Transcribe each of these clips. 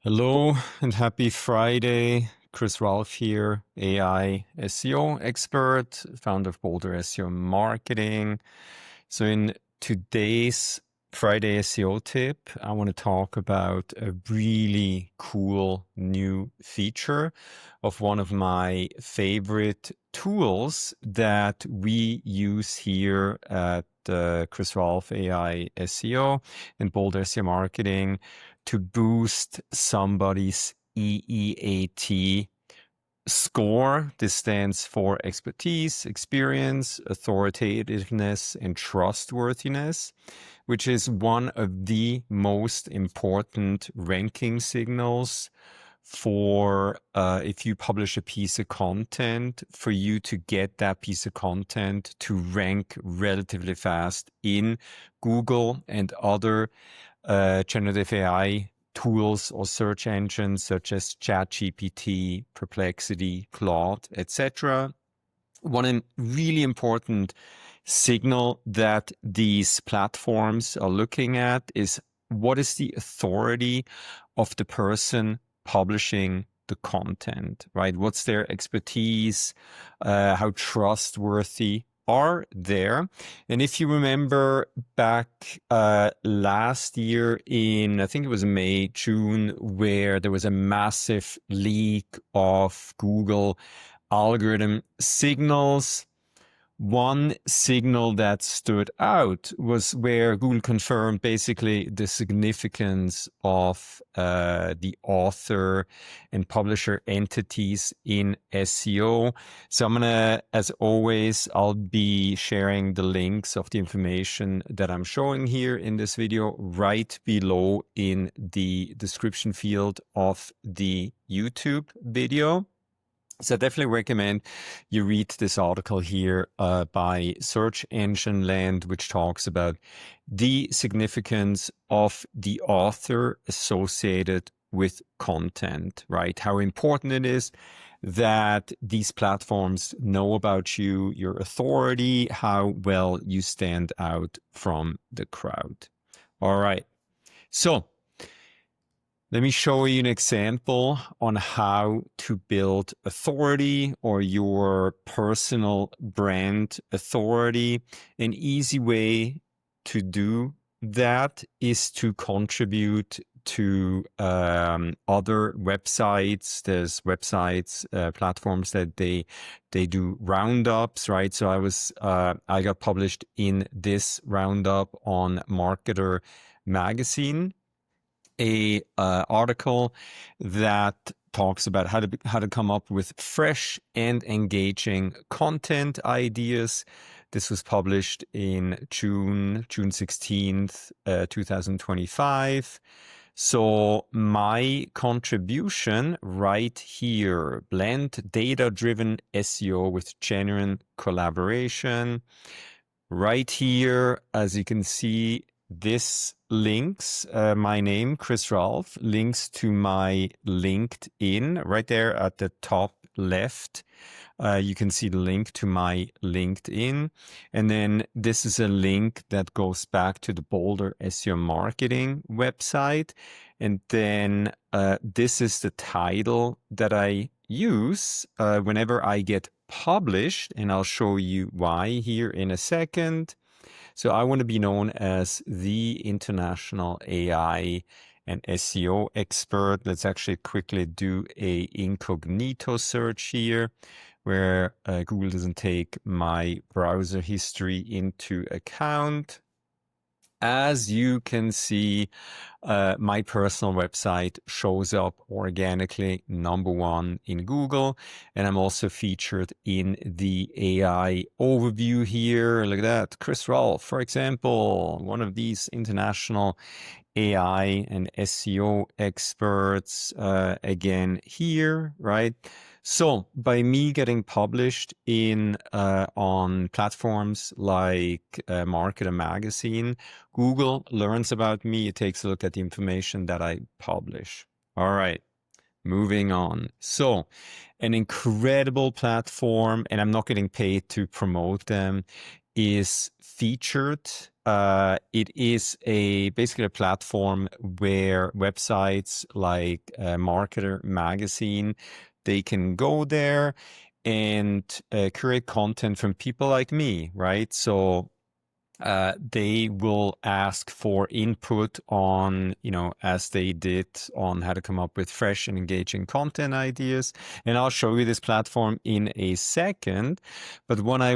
Hello and happy Friday. Raulf here, AI SEO expert, founder of Boulder SEO Marketing. So in today's Friday SEO tip, I want to talk about a really cool new feature of one of my favorite tools that we use here at Raulf AI SEO and Boulder SEO Marketing to boost somebody's EEAT score. This stands for expertise, experience, authoritativeness, and trustworthiness, which is one of the most important ranking signals for if you publish a piece of content, for you to get that piece of content to rank relatively fast in Google and other generative AI tools or search engines such as ChatGPT, Perplexity, Claude, etc. One really important signal that these platforms are looking at is what is the authority of the person publishing the content, right? What's their expertise? How trustworthy are there? And if you remember back last year in, I think it was May, June, where there was a massive leak of Google algorithm signals. One signal that stood out was where Google confirmed basically the significance of the author and publisher entities in SEO. So I'm gonna, as always, I'll be sharing the links of the information that I'm showing here in this video right below in the description field of the YouTube video. So I definitely recommend you read this article here by Search Engine Land, which talks about the significance of the author associated with content, right? How important it is that these platforms know about you, your authority, how well you stand out from the crowd. All right. So let me show you an example on how to build authority or your personal brand authority. An easy way to do that is to contribute to other websites. There's websites, platforms that they do roundups, right? So I got published in this roundup on Marketer magazine, a article that talks about how to come up with fresh and engaging content ideas. This was published in June 16th, 2025. So my contribution right here, blend data-driven SEO with genuine collaboration. Right here, as you can see, this links my name, Raulf, links to my LinkedIn right there at the top left. You can see the link to my LinkedIn. And then this is a link that goes back to the Boulder SEO Marketing website. And then this is the title that I use whenever I get published, and I'll show you why here in a second. So I want to be known as the international AI and SEO expert. Let's actually quickly do a incognito search here, where Google doesn't take my browser history into account. As you can see, my personal website shows up organically #1 in Google, and I'm also featured in the AI overview here. Look at that, Raulf, for example, one of these international AI and SEO experts, again here, right? So by me getting published in on platforms like Marketer magazine, Google learns about me. It takes a look at the information that I publish. All right, moving on. So an incredible platform, and I'm not getting paid to promote them. is featured. It is basically a platform where websites like Marketer Magazine, they can go there and create content from people like me, right? So they will ask for input on, as they did on how to come up with fresh and engaging content ideas. And I'll show you this platform in a second. But what I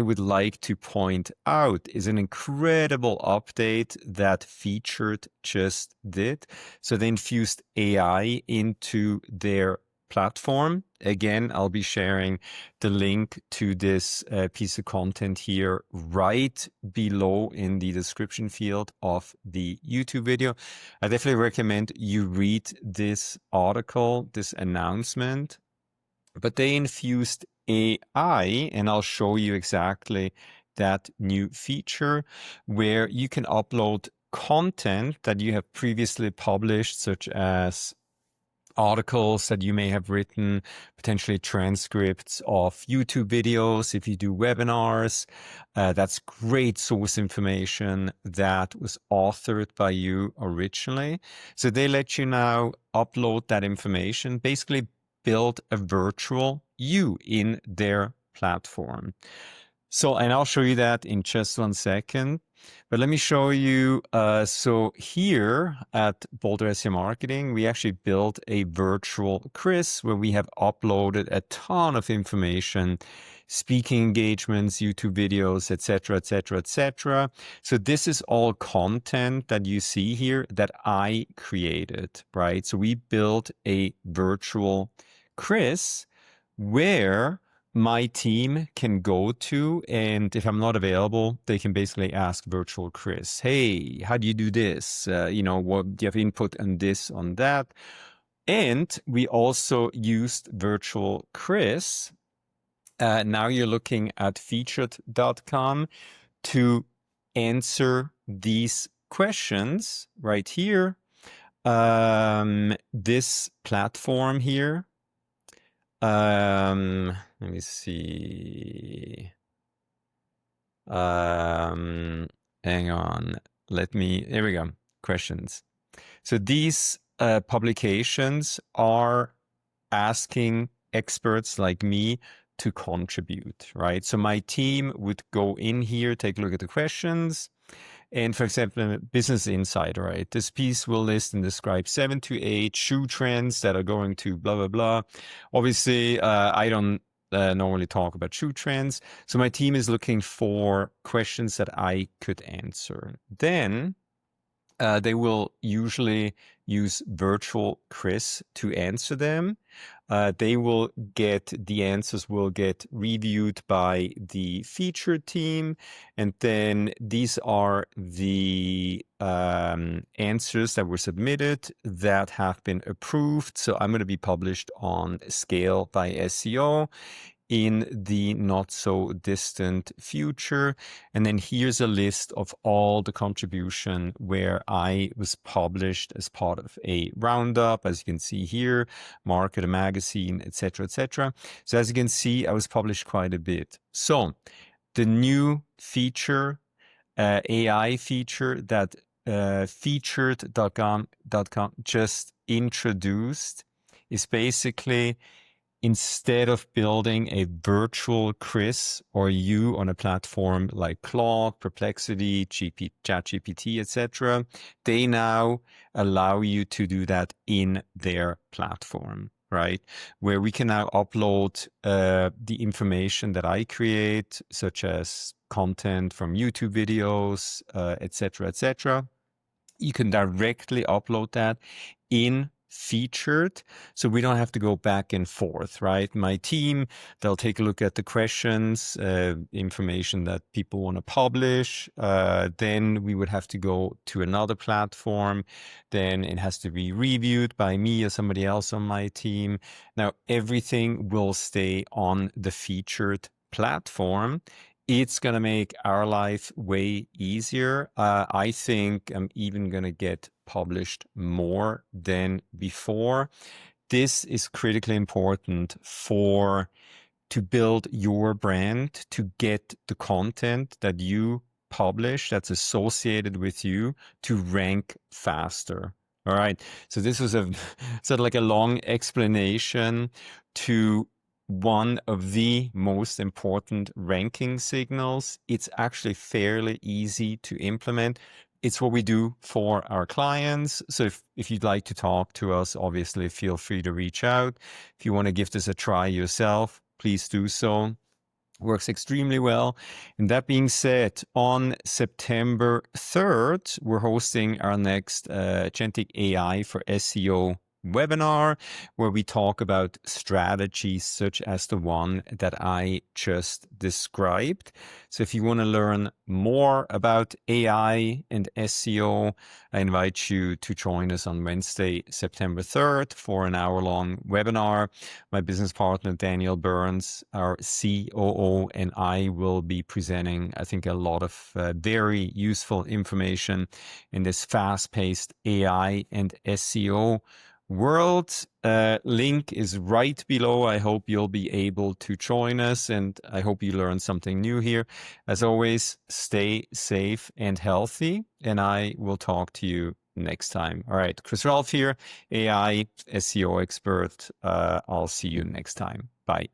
would like to point out is an incredible update that Featured just did. So they infused AI into their platform. Again, I'll be sharing the link to this piece of content here right below in the description field of the YouTube video. I definitely recommend you read this article, this announcement, but they infused AI, and I'll show you exactly that new feature where you can upload content that you have previously published, such as articles that you may have written, potentially transcripts of YouTube videos if you do webinars. That's great source information that was authored by you originally. So they let you now upload that information, basically build a virtual you in their platform. So, and I'll show you that in just 1 second. But let me show you. So here at Boulder SEO Marketing, we actually built a virtual Chris where we have uploaded a ton of information, speaking engagements, YouTube videos, etc., etc., etc. So this is all content that you see here that I created, right? So we built a virtual Chris where my team can go to, and if I'm not available, they can basically ask virtual Chris, hey, how do you do this? What do you have input on this, on that? And we also used virtual Chris. Now you're looking at featured.com to answer these questions right here. This platform here. Let me see. Hang on. There we go. Questions. So these publications are asking experts like me to contribute, right? So my team would go in here, take a look at the questions. And for example, Business Insider, right? This piece will list and describe 7 to 8 shoe trends that are going to blah, blah, blah. Obviously, I don't normally talk about shoe trends. So my team is looking for questions that I could answer. Then they will usually use virtual Chris to answer them. The answers will get reviewed by the feature team. And then these are the answers that were submitted that have been approved. So I'm going to be published on Scale by SEO in the not so distant future. And then here's a list of all the contribution where I was published as part of a roundup, as you can see here, Marketer Magazine, etc., etc. So as you can see, I was published quite a bit. So the new feature, AI feature that featured.com just introduced is basically, instead of building a virtual Chris or you on a platform like Claude, Perplexity, ChatGPT, etc., they now allow you to do that in their platform, right? Where we can now upload the information that I create, such as content from YouTube videos, etc., etc. You can directly upload that in Featured, so we don't have to go back and forth, right? My team, they'll take a look at the questions, information that people want to publish. Then we would have to go to another platform. Then it has to be reviewed by me or somebody else on my team. Now everything will stay on the Featured platform. It's going to make our life way easier. I think I'm even going to get published more than before. This is critically important for to build your brand, to get the content that you publish that's associated with you to rank faster. All right. So this was a sort of like a long explanation to one of the most important ranking signals. It's actually fairly easy to implement. It's what we do for our clients. So if you'd like to talk to us, obviously feel free to reach out. If you want to give this a try yourself, please do so. Works extremely well. And that being said, on September 3rd, we're hosting our next Agentic AI for SEO webinar, where we talk about strategies such as the one that I just described. So if you want to learn more about AI and SEO, I invite you to join us on Wednesday, September 3rd for an hour-long webinar. My business partner, Daniel Burns, our COO, and I will be presenting, I think, a lot of very useful information in this fast-paced AI and SEO world. Link is right below. I hope you'll be able to join us, and I hope you learned something new here. As always, stay safe and healthy, and I will talk to you next time. All right, Chris Raulf here, AI SEO expert. I'll see you next time. Bye.